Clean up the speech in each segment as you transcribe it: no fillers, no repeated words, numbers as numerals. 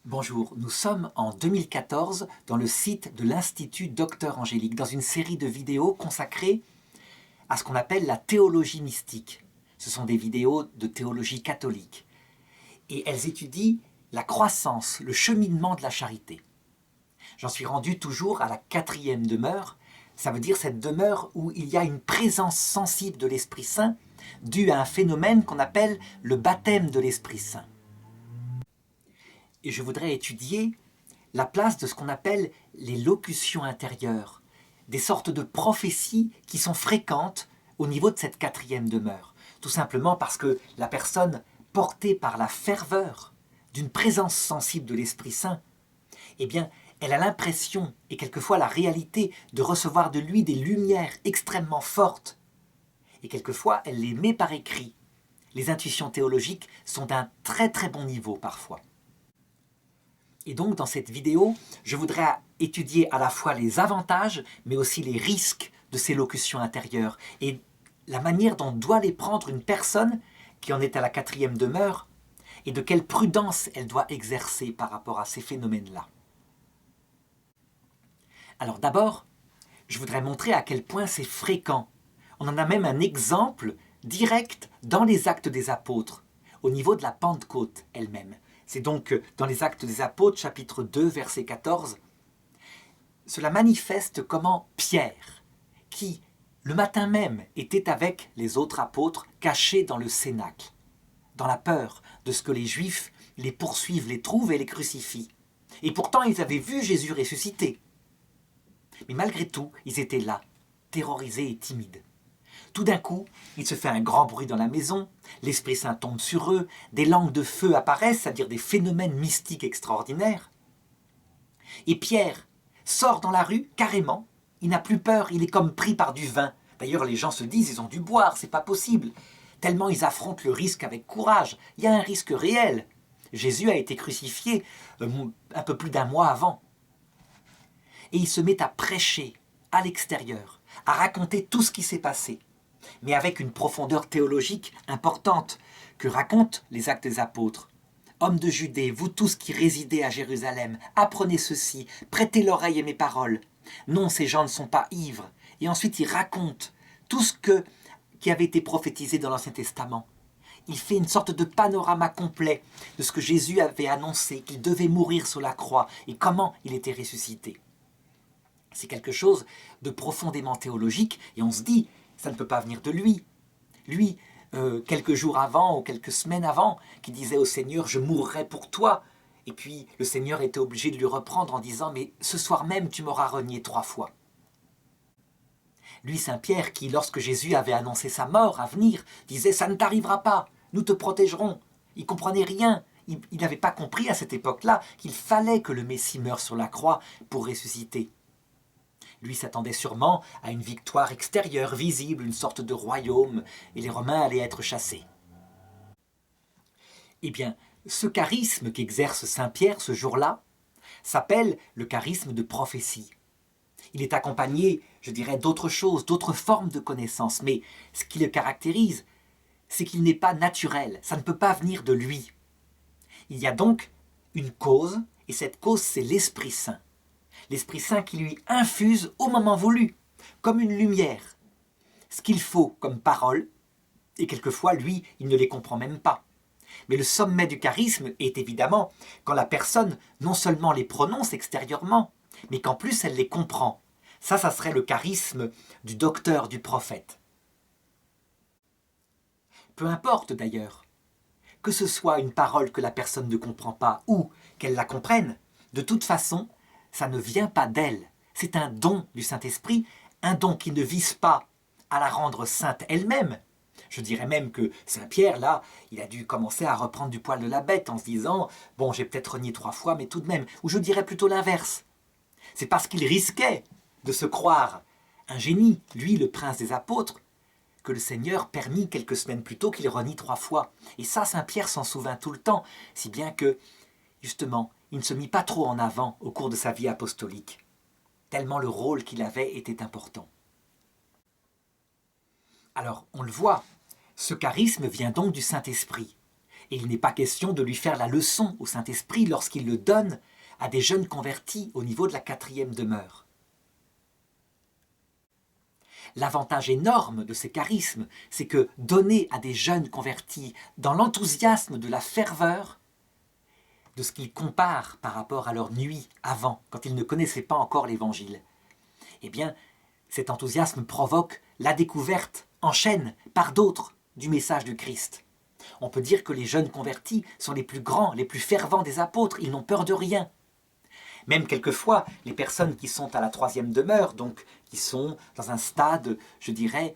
Bonjour, nous sommes en 2014 dans le site de l'Institut Docteur Angélique, dans une série de vidéos consacrées à ce qu'on appelle la théologie mystique. Ce sont des vidéos de théologie catholique. Et elles étudient la croissance, le cheminement de la charité. J'en suis rendu toujours à la 4e demeure. Ça veut dire cette demeure où il y a une présence sensible de l'Esprit Saint due à un phénomène qu'on appelle le baptême de l'Esprit Saint. Et je voudrais étudier la place de ce qu'on appelle les locutions intérieures, des sortes de prophéties qui sont fréquentes au niveau de cette 4e demeure. Tout simplement parce que la personne portée par la ferveur d'une présence sensible de l'Esprit Saint, eh bien, elle a l'impression, et quelquefois la réalité, de recevoir de lui des lumières extrêmement fortes. Et quelquefois, elle les met par écrit. Les intuitions théologiques sont d'un très très bon niveau parfois. Et donc, dans cette vidéo, je voudrais étudier à la fois les avantages, mais aussi les risques de ces locutions intérieures et la manière dont doit les prendre une personne qui en est à la 4e demeure et de quelle prudence elle doit exercer par rapport à ces phénomènes-là. Alors d'abord, je voudrais montrer à quel point c'est fréquent. On en a même un exemple direct dans les Actes des Apôtres, au niveau de la Pentecôte elle-même. C'est donc dans les Actes des Apôtres, chapitre 2, verset 14. Cela manifeste comment Pierre, qui le matin même était avec les autres apôtres, cachés dans le cénacle, dans la peur de ce que les Juifs les poursuivent, les trouvent et les crucifient. Et pourtant, ils avaient vu Jésus ressuscité. Mais malgré tout, ils étaient là, terrorisés et timides. Tout d'un coup, il se fait un grand bruit dans la maison, l'Esprit Saint tombe sur eux, des langues de feu apparaissent, c'est-à-dire des phénomènes mystiques extraordinaires. Et Pierre sort dans la rue, carrément, il n'a plus peur, il est comme pris par du vin. D'ailleurs, les gens se disent, ils ont dû boire, c'est pas possible. Tellement ils affrontent le risque avec courage, il y a un risque réel. Jésus a été crucifié un peu plus d'un mois avant. Et il se met à prêcher à l'extérieur, à raconter tout ce qui s'est passé, mais avec une profondeur théologique importante que racontent les Actes des Apôtres. Hommes de Judée, vous tous qui résidez à Jérusalem, apprenez ceci, prêtez l'oreille à mes paroles. Non, ces gens ne sont pas ivres. Et ensuite, il raconte tout ce qui avait été prophétisé dans l'Ancien Testament. Il fait une sorte de panorama complet de ce que Jésus avait annoncé, qu'il devait mourir sur la croix et comment il était ressuscité. C'est quelque chose de profondément théologique et on se dit, ça ne peut pas venir de lui. Lui, quelques jours avant ou quelques semaines avant, qui disait au Seigneur, je mourrai pour toi. Et puis le Seigneur était obligé de lui reprendre en disant, mais ce soir même tu m'auras renié 3 fois. Lui, Saint Pierre, qui lorsque Jésus avait annoncé sa mort à venir, disait, ça ne t'arrivera pas, nous te protégerons. Il ne comprenait rien. Il n'avait pas compris à cette époque-là qu'il fallait que le Messie meure sur la croix pour ressusciter. Lui s'attendait sûrement à une victoire extérieure, visible, une sorte de royaume, et les Romains allaient être chassés. Eh bien, ce charisme qu'exerce Saint Pierre ce jour-là s'appelle le charisme de prophétie. Il est accompagné, je dirais, d'autres choses, d'autres formes de connaissances, mais ce qui le caractérise, c'est qu'il n'est pas naturel, ça ne peut pas venir de lui. Il y a donc une cause, et cette cause, c'est l'Esprit Saint. L'Esprit Saint qui lui infuse au moment voulu, comme une lumière, ce qu'il faut comme parole, et quelquefois, lui, il ne les comprend même pas. Mais le sommet du charisme est évidemment quand la personne non seulement les prononce extérieurement, mais qu'en plus elle les comprend. Ça serait le charisme du docteur, du prophète. Peu importe d'ailleurs, que ce soit une parole que la personne ne comprend pas ou qu'elle la comprenne, de toute façon, ça ne vient pas d'elle. C'est un don du Saint-Esprit, un don qui ne vise pas à la rendre sainte elle-même. Je dirais même que Saint Pierre, là, il a dû commencer à reprendre du poil de la bête en se disant « Bon, j'ai peut-être renié 3 fois, mais tout de même. » Ou je dirais plutôt l'inverse. C'est parce qu'il risquait de se croire un génie, lui, le prince des apôtres, que le Seigneur permit quelques semaines plus tôt qu'il renie 3 fois. Et ça, Saint Pierre s'en souvint tout le temps, si bien que, justement, il ne se mit pas trop en avant au cours de sa vie apostolique, tellement le rôle qu'il avait était important. Alors, on le voit, ce charisme vient donc du Saint-Esprit. Et il n'est pas question de lui faire la leçon au Saint-Esprit lorsqu'il le donne à des jeunes convertis au niveau de la 4e demeure. L'avantage énorme de ces charismes, c'est que donner à des jeunes convertis dans l'enthousiasme de la ferveur, de ce qu'ils comparent par rapport à leur nuit avant, quand ils ne connaissaient pas encore l'Évangile, eh bien, cet enthousiasme provoque la découverte en chaîne par d'autres du message du Christ. On peut dire que les jeunes convertis sont les plus grands, les plus fervents des apôtres, ils n'ont peur de rien. Même quelquefois, les personnes qui sont à la 3e demeure, donc qui sont dans un stade, je dirais,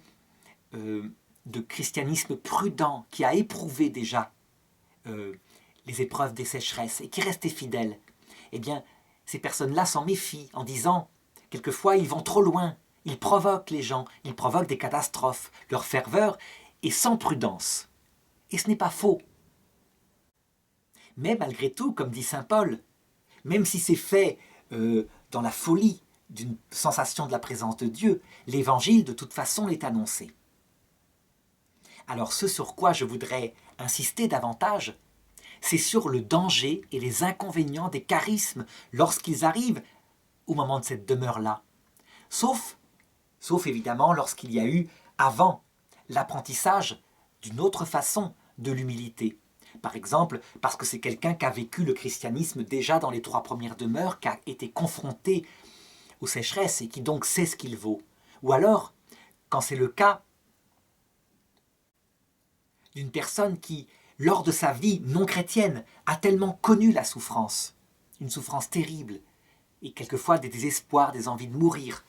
de christianisme prudent, qui a éprouvé déjà les épreuves des sécheresses et qui restait fidèle, eh bien, ces personnes-là s'en méfient en disant, quelquefois, ils vont trop loin, ils provoquent les gens, ils provoquent des catastrophes, leur ferveur est sans prudence. Et ce n'est pas faux. Mais malgré tout, comme dit saint Paul, même si c'est fait dans la folie d'une sensation de la présence de Dieu, l'évangile de toute façon est annoncé. Alors ce sur quoi je voudrais insister davantage, c'est sur le danger et les inconvénients des charismes lorsqu'ils arrivent au moment de cette demeure-là. Sauf évidemment lorsqu'il y a eu avant l'apprentissage d'une autre façon de l'humilité. Par exemple, parce que c'est quelqu'un qui a vécu le christianisme déjà dans les 3 premières demeures, qui a été confronté aux sécheresses et qui donc sait ce qu'il vaut. Ou alors, quand c'est le cas d'une personne qui, lors de sa vie non chrétienne, a tellement connu la souffrance, une souffrance terrible, et quelquefois des désespoirs, des envies de mourir,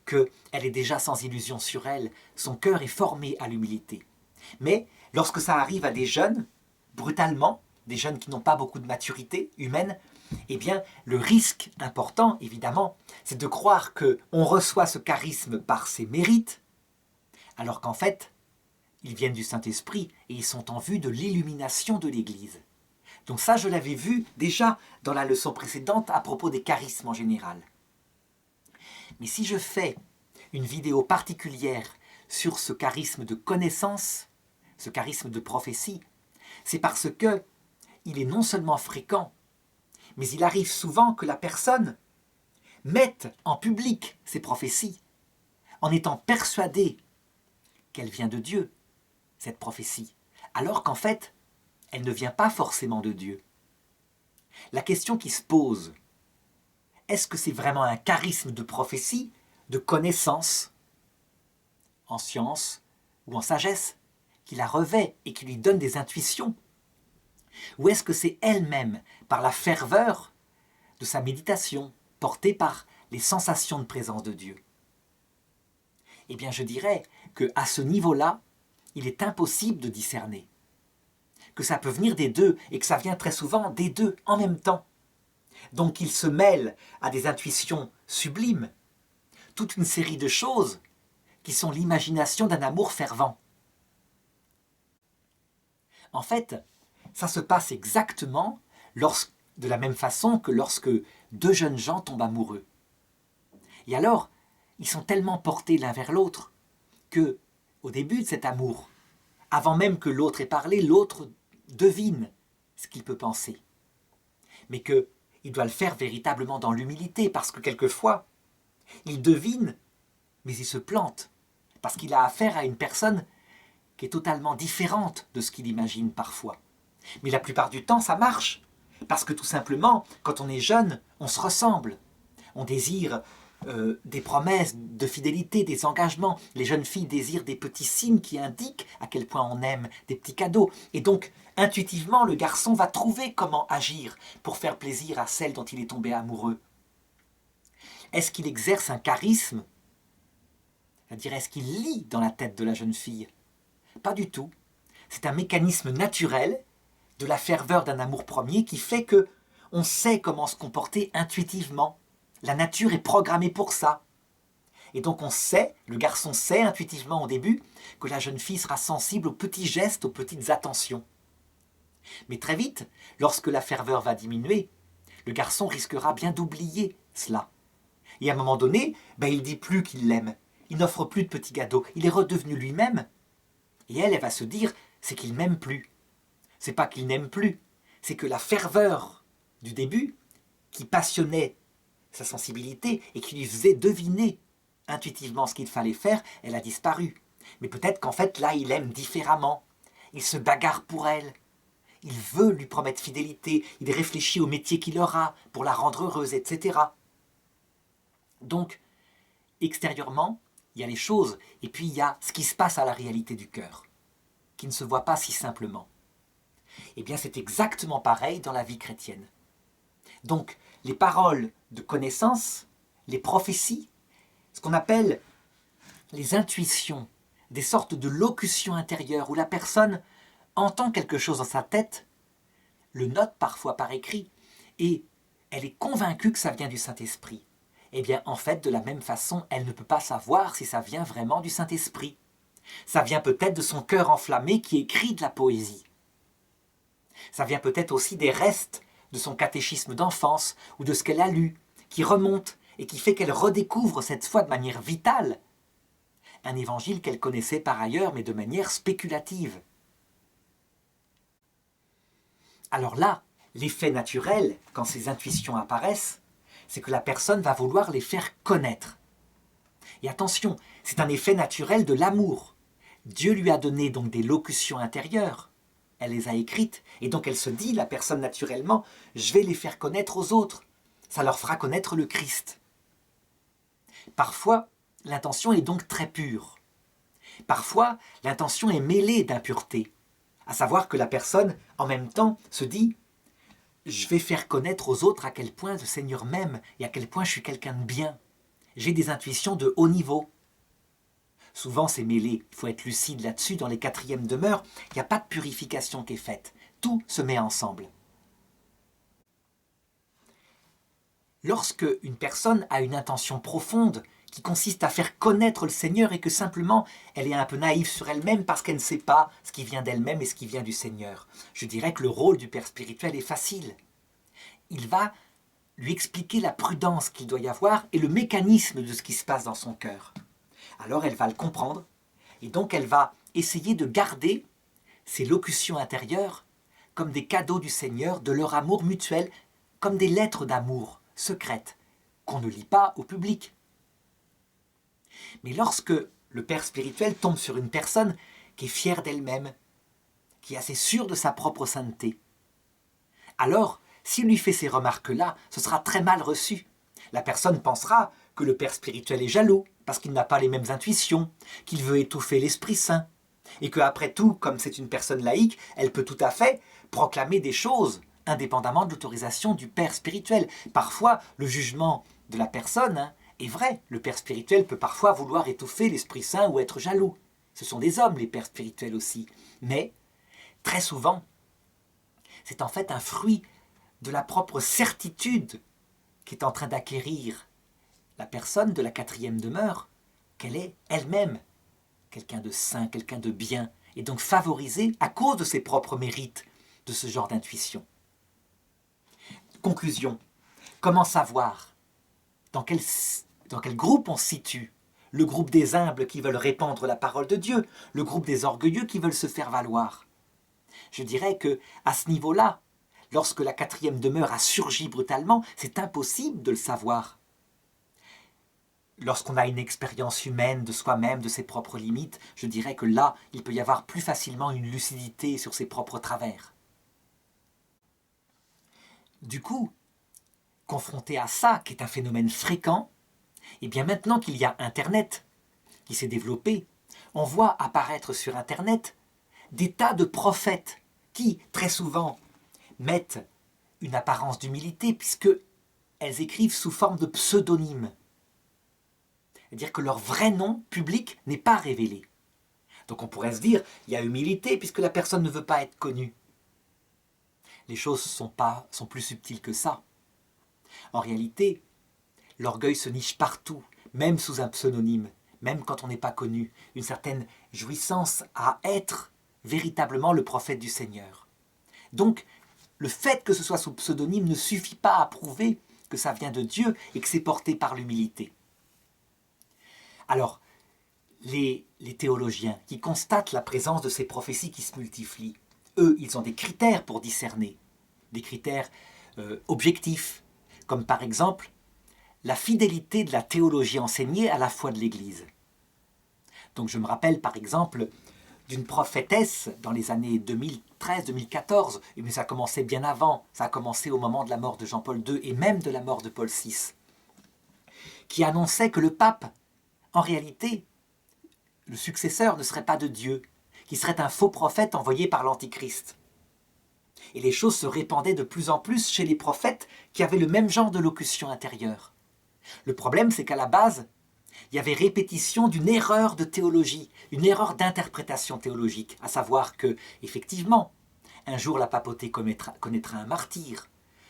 qu'elle est déjà sans illusion sur elle, son cœur est formé à l'humilité. Mais lorsque ça arrive à des jeunes, brutalement, des jeunes qui n'ont pas beaucoup de maturité humaine, eh bien, le risque important, évidemment, c'est de croire qu'on reçoit ce charisme par ses mérites, alors qu'en fait, ils viennent du Saint-Esprit et ils sont en vue de l'illumination de l'Église. Donc ça, je l'avais vu déjà dans la leçon précédente à propos des charismes en général. Mais si je fais une vidéo particulière sur ce charisme de connaissance, ce charisme de prophétie, c'est parce que il est non seulement fréquent, mais il arrive souvent que la personne mette en public ses prophéties, en étant persuadée qu'elle vient de Dieu, cette prophétie, alors qu'en fait, elle ne vient pas forcément de Dieu. La question qui se pose, est-ce que c'est vraiment un charisme de prophétie, de connaissance, en science ou en sagesse, qui la revêt et qui lui donne des intuitions? Ou est-ce que c'est elle-même, par la ferveur de sa méditation, portée par les sensations de présence de Dieu? Eh bien, je dirais qu'à ce niveau-là, il est impossible de discerner. Que ça peut venir des deux, et que ça vient très souvent des deux en même temps. Donc il se mêle à des intuitions sublimes, toute une série de choses qui sont l'imagination d'un amour fervent. En fait, ça se passe exactement de la même façon que lorsque 2 jeunes gens tombent amoureux. Et alors, ils sont tellement portés l'un vers l'autre que, au début de cet amour, avant même que l'autre ait parlé, l'autre devine ce qu'il peut penser. Mais qu'il doit le faire véritablement dans l'humilité, parce que quelquefois, il devine, mais il se plante, parce qu'il a affaire à une personne qui est totalement différente de ce qu'il imagine parfois. Mais la plupart du temps, ça marche, parce que tout simplement, quand on est jeune, on se ressemble. On désire des promesses de fidélité, des engagements. Les jeunes filles désirent des petits signes qui indiquent à quel point on aime, des petits cadeaux. Et donc, intuitivement, le garçon va trouver comment agir pour faire plaisir à celle dont il est tombé amoureux. Est-ce qu'il exerce un charisme? C'est-à-dire, est-ce qu'il lit dans la tête de la jeune fille? Pas du tout. C'est un mécanisme naturel de la ferveur d'un amour premier qui fait que on sait comment se comporter intuitivement. La nature est programmée pour ça. Et donc on sait, le garçon sait intuitivement au début, que la jeune fille sera sensible aux petits gestes, aux petites attentions. Mais très vite, lorsque la ferveur va diminuer, le garçon risquera bien d'oublier cela. Et à un moment donné, il ne dit plus qu'il l'aime. Il n'offre plus de petits cadeaux. Il est redevenu lui-même. Et elle va se dire, c'est qu'il ne m'aime plus. C'est pas qu'il n'aime plus, c'est que la ferveur du début, qui passionnait sa sensibilité et qui lui faisait deviner intuitivement ce qu'il fallait faire, elle a disparu. Mais peut-être qu'en fait, là, il aime différemment. Il se bagarre pour elle. Il veut lui promettre fidélité. Il réfléchit au métier qu'il aura pour la rendre heureuse, etc. Donc, extérieurement, il y a les choses, et puis il y a ce qui se passe à la réalité du cœur, qui ne se voit pas si simplement. Eh bien, c'est exactement pareil dans la vie chrétienne. Donc, les paroles de connaissance, les prophéties, ce qu'on appelle les intuitions, des sortes de locutions intérieures où la personne entend quelque chose dans sa tête, le note parfois par écrit, et elle est convaincue que ça vient du Saint-Esprit. Eh bien, en fait, de la même façon, elle ne peut pas savoir si ça vient vraiment du Saint-Esprit. Ça vient peut-être de son cœur enflammé qui écrit de la poésie. Ça vient peut-être aussi des restes de son catéchisme d'enfance ou de ce qu'elle a lu, qui remonte et qui fait qu'elle redécouvre cette fois de manière vitale un évangile qu'elle connaissait par ailleurs, mais de manière spéculative. Alors là, l'effet naturel, quand ces intuitions apparaissent, c'est que la personne va vouloir les faire connaître. Et attention, c'est un effet naturel de l'amour. Dieu lui a donné donc des locutions intérieures. Elle les a écrites, et donc elle se dit, la personne naturellement, je vais les faire connaître aux autres. Ça leur fera connaître le Christ. Parfois, l'intention est donc très pure. Parfois, l'intention est mêlée d'impureté. À savoir que la personne, en même temps, se dit « Je vais faire connaître aux autres à quel point le Seigneur m'aime et à quel point je suis quelqu'un de bien. J'ai des intuitions de haut niveau. » Souvent, c'est mêlé. Il faut être lucide là-dessus. Dans les quatrièmes demeures, il n'y a pas de purification qui est faite. Tout se met ensemble. Lorsque une personne a une intention profonde qui consiste à faire connaître le Seigneur et que simplement elle est un peu naïve sur elle-même parce qu'elle ne sait pas ce qui vient d'elle-même et ce qui vient du Seigneur, je dirais que le rôle du père spirituel est facile. Il va lui expliquer la prudence qu'il doit y avoir et le mécanisme de ce qui se passe dans son cœur. Alors elle va le comprendre et donc elle va essayer de garder ces locutions intérieures comme des cadeaux du Seigneur, de leur amour mutuel, comme des lettres d'amour secrètes qu'on ne lit pas au public. Mais lorsque le père spirituel tombe sur une personne qui est fière d'elle-même, qui est assez sûre de sa propre sainteté, alors, s'il lui fait ces remarques-là, ce sera très mal reçu. La personne pensera que le père spirituel est jaloux, parce qu'il n'a pas les mêmes intuitions, qu'il veut étouffer l'Esprit Saint, et qu'après tout, comme c'est une personne laïque, elle peut tout à fait proclamer des choses, indépendamment de l'autorisation du père spirituel. Parfois, le jugement de la personne est vrai. Le père spirituel peut parfois vouloir étouffer l'Esprit Saint ou être jaloux. Ce sont des hommes, les pères spirituels aussi. Mais, très souvent, c'est en fait un fruit de la propre certitude qu'est en train d'acquérir la personne de la quatrième demeure, qu'elle est elle-même quelqu'un de saint, quelqu'un de bien, et donc favorisée à cause de ses propres mérites de ce genre d'intuition. Conclusion. Comment savoir dans quel groupe on se situe? Le groupe des humbles qui veulent répandre la parole de Dieu, le groupe des orgueilleux qui veulent se faire valoir. Je dirais que à ce niveau-là, lorsque la quatrième demeure a surgi brutalement, c'est impossible de le savoir. Lorsqu'on a une expérience humaine de soi-même, de ses propres limites, je dirais que là, il peut y avoir plus facilement une lucidité sur ses propres travers. Du coup, confronté à ça, qui est un phénomène fréquent, et bien maintenant qu'il y a Internet qui s'est développé, on voit apparaître sur Internet des tas de prophètes qui, très souvent, mettent une apparence d'humilité puisqu'elles écrivent sous forme de pseudonymes. C'est-à-dire que leur vrai nom public n'est pas révélé. Donc on pourrait se dire, il y a humilité puisque la personne ne veut pas être connue. Les choses sont plus subtiles que ça. En réalité, l'orgueil se niche partout, même sous un pseudonyme, même quand on n'est pas connu. Une certaine jouissance à être véritablement le prophète du Seigneur. Donc, le fait que ce soit sous pseudonyme ne suffit pas à prouver que ça vient de Dieu et que c'est porté par l'humilité. Alors, les théologiens qui constatent la présence de ces prophéties qui se multiplient, eux, ils ont des critères pour discerner, des critères objectifs, comme par exemple la fidélité de la théologie enseignée à la foi de l'Église. Donc je me rappelle par exemple d'une prophétesse dans les années 2013-2014, mais ça a commencé bien avant, ça a commencé au moment de la mort de Jean-Paul II et même de la mort de Paul VI, qui annonçait que le pape, en réalité, le successeur ne serait pas de Dieu, qu'il serait un faux prophète envoyé par l'Antichrist. Et les choses se répandaient de plus en plus chez les prophètes qui avaient le même genre de locution intérieure. Le problème, c'est qu'à la base, il y avait répétition d'une erreur de théologie, une erreur d'interprétation théologique, à savoir que, effectivement, un jour la papauté connaîtra un martyr.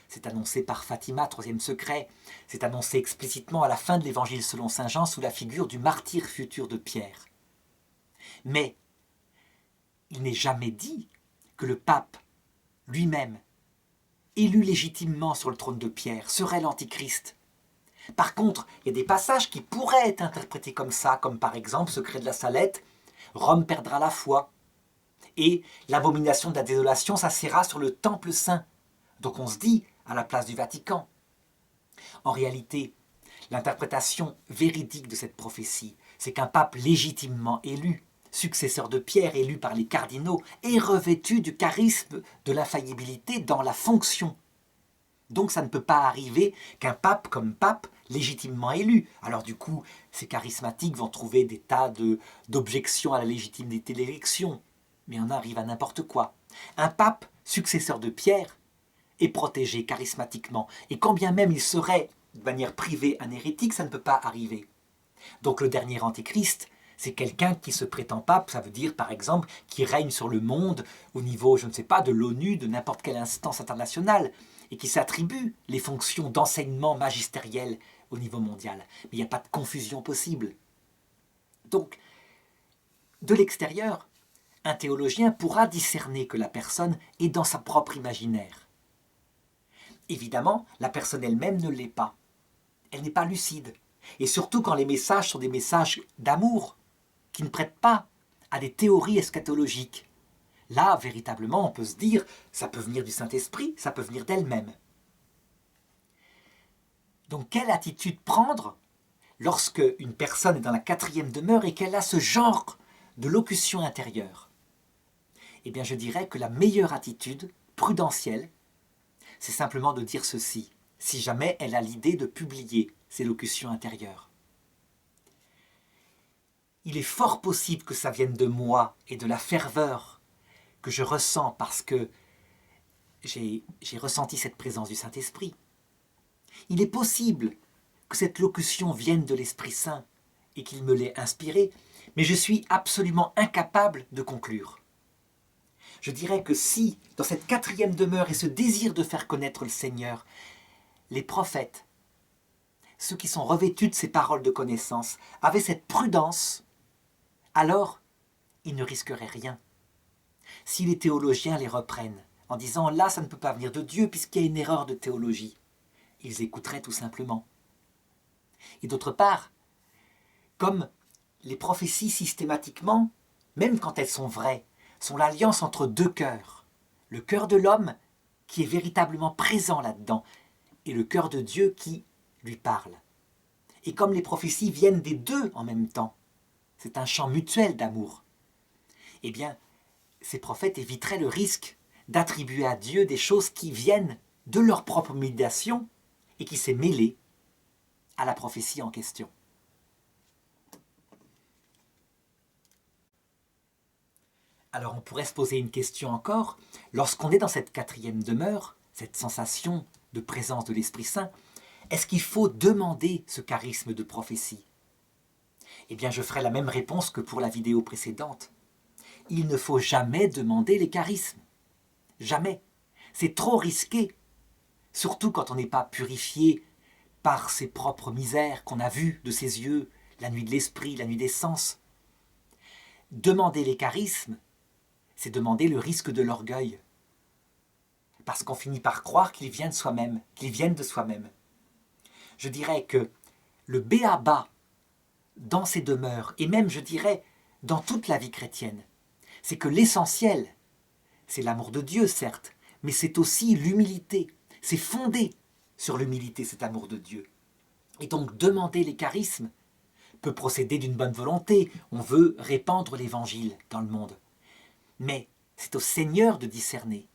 C'est annoncé par Fatima, troisième secret. C'est annoncé explicitement à la fin de l'Évangile selon saint Jean sous la figure du martyr futur de Pierre. Mais il n'est jamais dit que le pape lui-même, élu légitimement sur le trône de Pierre, serait l'Antichrist. Par contre, il y a des passages qui pourraient être interprétés comme ça, comme par exemple Secret de la Salette, Rome perdra la foi, et l'abomination de la désolation s'assiera sur le temple saint. Donc on se dit à la place du Vatican. En réalité, l'interprétation véridique de cette prophétie, c'est qu'un pape légitimement élu, successeur de Pierre, élu par les cardinaux, est revêtu du charisme de l'infaillibilité dans la fonction. Donc ça ne peut pas arriver qu'un pape comme pape, légitimement élu. Alors du coup, ces charismatiques vont trouver des tas d'objections à la légitimité de l'élection. Mais on arrive à n'importe quoi. Un pape, successeur de Pierre, est protégé charismatiquement. Et quand bien même il serait, de manière privée, un hérétique, ça ne peut pas arriver. Donc le dernier antéchrist, c'est quelqu'un qui se prétend pape, ça veut dire par exemple qui règne sur le monde au niveau, je ne sais pas, de l'ONU, de n'importe quelle instance internationale, et qui s'attribue les fonctions d'enseignement magistériel au niveau mondial. Mais il n'y a pas de confusion possible. Donc, de l'extérieur, un théologien pourra discerner que la personne est dans sa propre imaginaire. Évidemment, la personne elle-même ne l'est pas. Elle n'est pas lucide. Et surtout quand les messages sont des messages d'amour, qui ne prêtent pas à des théories eschatologiques. Là, véritablement, on peut se dire, ça peut venir du Saint-Esprit, ça peut venir d'elle-même. Donc, quelle attitude prendre lorsque une personne est dans la 4e demeure et qu'elle a ce genre de locution intérieure? Eh bien, je dirais que la meilleure attitude, prudentielle, c'est simplement de dire ceci, si jamais elle a l'idée de publier ses locutions intérieures. Il est fort possible que ça vienne de moi et de la ferveur que je ressens parce que j'ai ressenti cette présence du Saint-Esprit. Il est possible que cette locution vienne de l'Esprit Saint et qu'il me l'ait inspirée, mais je suis absolument incapable de conclure. Je dirais que si, dans cette 4e demeure et ce désir de faire connaître le Seigneur, les prophètes, ceux qui sont revêtus de ces paroles de connaissance, avaient cette prudence, alors ils ne risqueraient rien. Si les théologiens les reprennent en disant « là, ça ne peut pas venir de Dieu puisqu'il y a une erreur de théologie », ils écouteraient tout simplement. Et d'autre part, comme les prophéties systématiquement, même quand elles sont vraies, sont l'alliance entre deux cœurs, le cœur de l'homme qui est véritablement présent là-dedans et le cœur de Dieu qui lui parle. Et comme les prophéties viennent des deux en même temps, c'est un chant mutuel d'amour, eh bien, ces prophètes éviteraient le risque d'attribuer à Dieu des choses qui viennent de leur propre médiation et qui s'est mêlée à la prophétie en question. Alors on pourrait se poser une question encore, lorsqu'on est dans cette 4e demeure, cette sensation de présence de l'Esprit Saint, est-ce qu'il faut demander ce charisme de prophétie? Eh bien je ferai la même réponse que pour la vidéo précédente. Il ne faut jamais demander les charismes. Jamais. C'est trop risqué. Surtout quand on n'est pas purifié par ses propres misères qu'on a vues de ses yeux, la nuit de l'esprit, la nuit des sens. Demander les charismes, c'est demander le risque de l'orgueil. Parce qu'on finit par croire qu'ils viennent de soi-même, qu'ils viennent de soi-même. Je dirais que le b.a.-ba dans ces demeures, et même je dirais dans toute la vie chrétienne, c'est que l'essentiel, C'est l'amour de Dieu, certes, mais c'est aussi l'humilité. C'est fondé sur l'humilité, cet amour de Dieu. Et donc, demander les charismes peut procéder d'une bonne volonté. On veut répandre l'évangile dans le monde. Mais c'est au Seigneur de discerner.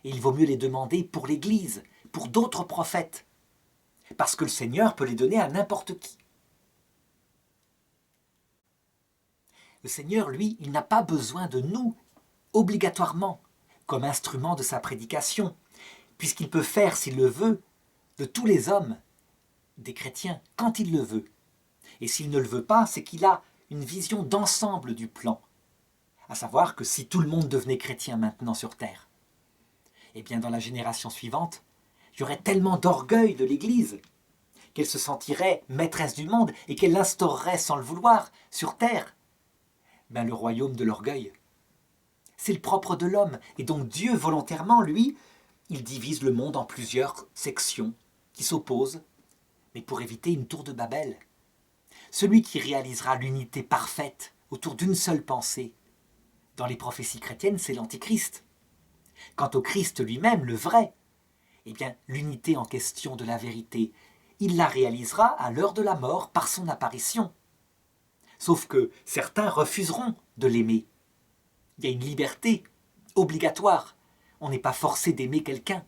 Et il vaut mieux les demander pour l'Église, pour d'autres prophètes. Parce que le Seigneur peut les donner à n'importe qui. Le Seigneur, lui, il n'a pas besoin de nous, obligatoirement, comme instrument de sa prédication, puisqu'il peut faire, s'il le veut, de tous les hommes des chrétiens, quand il le veut. Et s'il ne le veut pas, c'est qu'il a une vision d'ensemble du plan. À savoir que si tout le monde devenait chrétien maintenant sur terre, eh bien dans la génération suivante, il y aurait tellement d'orgueil de l'Église qu'elle se sentirait maîtresse du monde et qu'elle l'instaurerait sans le vouloir sur terre. Ben, le royaume de l'orgueil. C'est le propre de l'homme. Et donc Dieu, volontairement, lui, il divise le monde en plusieurs sections qui s'opposent, mais pour éviter une tour de Babel. Celui qui réalisera l'unité parfaite autour d'une seule pensée, dans les prophéties chrétiennes, c'est l'Antichrist. Quant au Christ lui-même, le vrai, eh bien, l'unité en question de la vérité, il la réalisera à l'heure de la mort par son apparition. Sauf que certains refuseront de l'aimer. Il y a une liberté obligatoire. On n'est pas forcé d'aimer quelqu'un.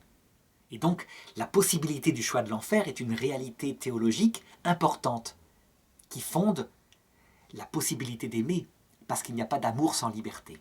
Et donc, la possibilité du choix de l'enfer est une réalité théologique importante, qui fonde la possibilité d'aimer, parce qu'il n'y a pas d'amour sans liberté.